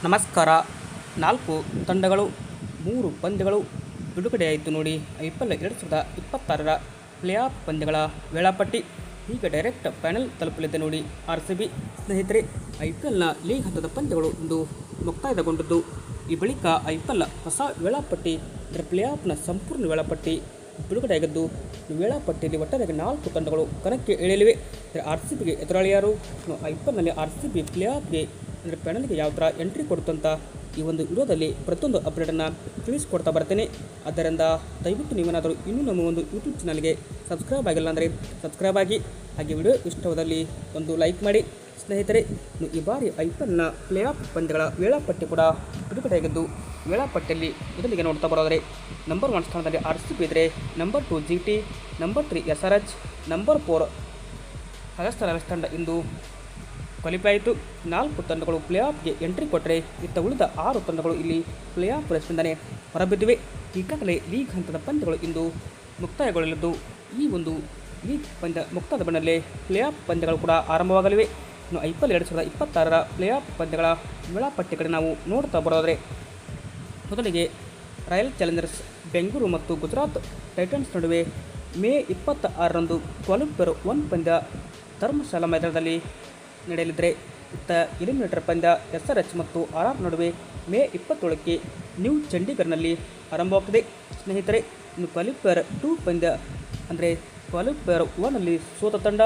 ನಮಸ್ಕಾರ. 4 ತಂಡಗಳು 3 ಪಂದ್ಯಗಳು ಬಿಡುಗಡೆಯಾಯಿತು ನೋಡಿ. IPL 2026ರ ಪ್ಲೇ ಆಫ್ ಪಂದ್ಯಗಳ ವೇಳಾಪಟ್ಟಿ ಈಗ ಡೈರೆಕ್ಟ್ ಫೈನಲ್ ತಲುಪಲಿದೆ ನೋಡಿ. RCB ಸ್ನೇಹಿತರೆ, IPLನ ಲೀಗ್ ಹಂತದ ಪಂದ್ಯಗಳು ಇಂದು ಮುಕ್ತಾಯಗೊಂಡದ್ದು. ಈ ಬಳಿಕ IPL ಹೊಸ ವೇಳಾಪಟ್ಟಿ ಪ್ಲೇ ಆಫ್ನ ಸಂಪೂರ್ಣ ವೇಳಾಪಟ್ಟಿ ಬಿಡುಗಡೆಯಾಗಿದ್ದು, ವೇಳಾಪಟ್ಟಿಯಲ್ಲಿ ಒಟ್ಟಾರೆಯಾಗಿ 4 ತಂಡಗಳು ಕಣಕ್ಕೆ ಇಳಿಯಲಿವೆ. RCBಗೆ ಎದುರಾಳಿಯಾರು? IPLನಲ್ಲಿ RCB ಪ್ಲೇ ಆಫ್ಗೆ ಫೈನಲ್ಗೆ ಯಾವ ಥರ ಎಂಟ್ರಿ ಕೊಡುತ್ತಂತ ಈ ಒಂದು ವಿಡಿಯೋದಲ್ಲಿ ಪ್ರತಿಯೊಂದು ಅಪ್ಡೇಟನ್ನು ತಿಳಿಸ್ಕೊಡ್ತಾ ಬರ್ತೇನೆ. ಆದ್ದರಿಂದ ದಯವಿಟ್ಟು ನೀವೇನಾದರೂ ಇನ್ನೂ ನಮ್ಮ ಒಂದು ಯೂಟ್ಯೂಬ್ ಚಾನಲ್ಗೆ ಸಬ್ಸ್ಕ್ರೈಬ್ ಆಗಿಲ್ಲ ಅಂದರೆ ಸಬ್ಸ್ಕ್ರೈಬ್ ಆಗಿ, ಹಾಗೆ ವಿಡಿಯೋ ಇಷ್ಟವಾದಲ್ಲಿ ಒಂದು ಲೈಕ್ ಮಾಡಿ. ಸ್ನೇಹಿತರೆ, ಈ ಬಾರಿ IPLನ ಪ್ಲೇ ಆಫ್ ಪಂದ್ಯಗಳ ವೇಳಾಪಟ್ಟಿ ಕೂಡ ಬಿಡುಗಡೆಯಾಗಿದ್ದು, ವೇಳಾಪಟ್ಟಿಯಲ್ಲಿ ಮೊದಲಿಗೆ ನೋಡ್ತಾ ಬರೋದರೆ ನಂಬರ್ 1 ಸ್ಥಾನದಲ್ಲಿ RCB ಇದ್ದರೆ, number 2 GT, number 3 SRH, number 4 Rajasthan Royals ತಂಡ ಇಂದು ಕ್ವಾಲಿಫೈ ಆಯಿತು. 4 ತಂಡಗಳು ಪ್ಲೇ ಆಫ್ಗೆ ಎಂಟ್ರಿ ಕೊಟ್ಟರೆ, ಇತ್ತ ಉಳಿದ 6 ತಂಡಗಳು ಇಲ್ಲಿ ಪ್ಲೇ ಆಫ್ ರೇಸ್ನಿಂದಲೇ ಹೊರಬಿದ್ದಿವೆ. ಈಗಾಗಲೇ ಲೀಗ್ ಹಂತದ ಪಂದ್ಯಗಳು ಇಂದು ಮುಕ್ತಾಯಗೊಳ್ಳಲಿದ್ದು, ಈ ಒಂದು ಲೀಗ್ ಪಂದ್ಯ ಮುಕ್ತಾಯದ ಬೆನ್ನಲ್ಲೇ ಪ್ಲೇ ಆಫ್ ಪಂದ್ಯಗಳು ಕೂಡ ಆರಂಭವಾಗಲಿವೆ. ಇನ್ನು IPL 2026ರ ಪ್ಲೇ ಆಫ್ ಪಂದ್ಯಗಳ ವೇಳಾಪಟ್ಟಿ ಕಡೆ ನಾವು ನೋಡ್ತಾ ಬರೋದರೆ, ಮೊದಲಿಗೆ ರಾಯಲ್ ಚಾಲೆಂಜರ್ಸ್ ಬೆಂಗಳೂರು ಮತ್ತು ಗುಜರಾತ್ ಟೈಟನ್ಸ್ ನಡುವೆ ಮೇ 26ರಂದು ಕ್ವಾಲಿಫೈಯರ್ 1 ಪಂದ್ಯ ಧರ್ಮಶಾಲಾ ಮೈದಾನದಲ್ಲಿ ನಡೆಯಲಿದ್ದರೆ, ಇತ್ತ ಎಲಿಮಿನೇಟರ್ ಪಂದ್ಯ SRH ಮತ್ತು RR ನಡುವೆ ಮೇ 27ಕ್ಕೆ ನ್ಯೂ ಚಂಡೀಗಢ್ನಲ್ಲಿ ಆರಂಭವಾಗ್ತದೆ. ಸ್ನೇಹಿತರೆ, ಇನ್ನು ಕ್ವಾಲಿಫೈಯರ್ 2 ಪಂದ್ಯ ಅಂದರೆ ಕ್ವಾಲಿಫೈಯರ್ 1ನಲ್ಲಿ ಸೋತ ತಂಡ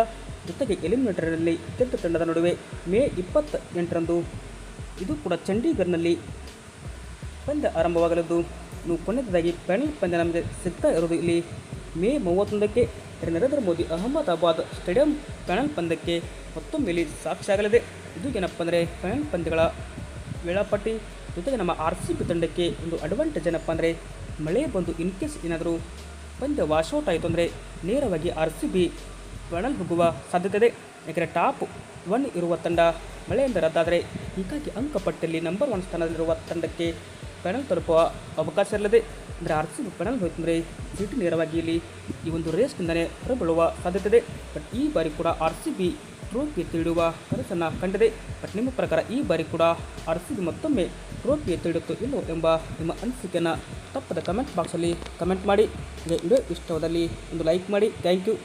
ಜೊತೆಗೆ ಎಲಿಮಿನೇಟರ್ನಲ್ಲಿ ಗೆದ್ದ ತಂಡದ ನಡುವೆ ಮೇ 28ರಂದು ಇದು ಕೂಡ ಚಂಡೀಗಢ್ನಲ್ಲಿ ಪಂದ್ಯ ಆರಂಭವಾಗಲಿದ್ದು, ಇನ್ನು ಕೊನೆಯದಾಗಿ ಫೈನಲ್ ಪಂದ್ಯ ನಮಗೆ ಸಿಗ್ತಾ ಇರೋದು ಇಲ್ಲಿ ಮೇ 31ಕ್ಕೆ ನರೇಂದ್ರ ಮೋದಿ ಅಹಮದಾಬಾದ್ ಸ್ಟೇಡಿಯಂ ಫೈನಲ್ ಪಂದ್ಯಕ್ಕೆ ಮತ್ತೊಮ್ಮೆ ಇಲ್ಲಿ ಸಾಕ್ಷಿಯಾಗಲಿದೆ. ಇದು ಏನಪ್ಪ ಅಂದರೆ ಫೈನಲ್ ಪಂದ್ಯಗಳ ವೇಳಾಪಟ್ಟಿ. ಜೊತೆಗೆ ನಮ್ಮ RCB ತಂಡಕ್ಕೆ ಒಂದು ಅಡ್ವಾಂಟೇಜ್ ಏನಪ್ಪ ಅಂದರೆ, ಮಳೆ ಬಂದು ಇನ್ ಕೇಸ್ ಏನಾದರೂ ಪಂದ್ಯ ವಾಶೌಟ್ ಆಯಿತು ಅಂದರೆ ನೇರವಾಗಿ RCB ಫೈನಲ್ ಹೋಗುವ ಸಾಧ್ಯತೆ ಇದೆ. ಯಾಕೆಂದರೆ ಟಾಪ್ 1 ಇರುವ ತಂಡ ಮಳೆಯಿಂದ ರದ್ದಾದರೆ, ಹೀಗಾಗಿ ಅಂಕಪಟ್ಟಿಯಲ್ಲಿ ನಂಬರ್ 1 ಸ್ಥಾನದಲ್ಲಿರುವ ತಂಡಕ್ಕೆ ಫೈನಲ್ ತಲುಪುವ ಅವಕಾಶ ಇರಲಿದೆ. ಅಂದರೆ RCB ಫೈನಲ್ ಹೋಯ್ತು ಅಂದರೆ GT ನೇರವಾಗಿ ಇಲ್ಲಿ ಈ ಒಂದು ರೇಸ್ನಿಂದಲೇ ಹೊರಬೀಳುವ ಸಾಧ್ಯತೆ ಇದೆ. ಬಟ್ ಈ ಬಾರಿ ಕೂಡ RCB ಟ್ರೋಫಿ ಎತ್ತಿಡುವ ಕನಸನ್ನು ಕಂಡಿದೆ. ಬಟ್ ನಿಮ್ಮ ಪ್ರಕಾರ ಈ ಬಾರಿ ಕೂಡ RCB ಮತ್ತೊಮ್ಮೆ ಟ್ರೋಫಿ ಎತ್ತಿಡುತ್ತೋ ಇಲ್ಲೋ ಎಂಬ ನಿಮ್ಮ ಅನಿಸಿಕೆಯನ್ನು ತಪ್ಪದ ಕಮೆಂಟ್ ಬಾಕ್ಸಲ್ಲಿ ಕಮೆಂಟ್ ಮಾಡಿ. ವಿಡಿಯೋ ಇಷ್ಟವಾದಲ್ಲಿ ಒಂದು ಲೈಕ್ ಮಾಡಿ. Thank you.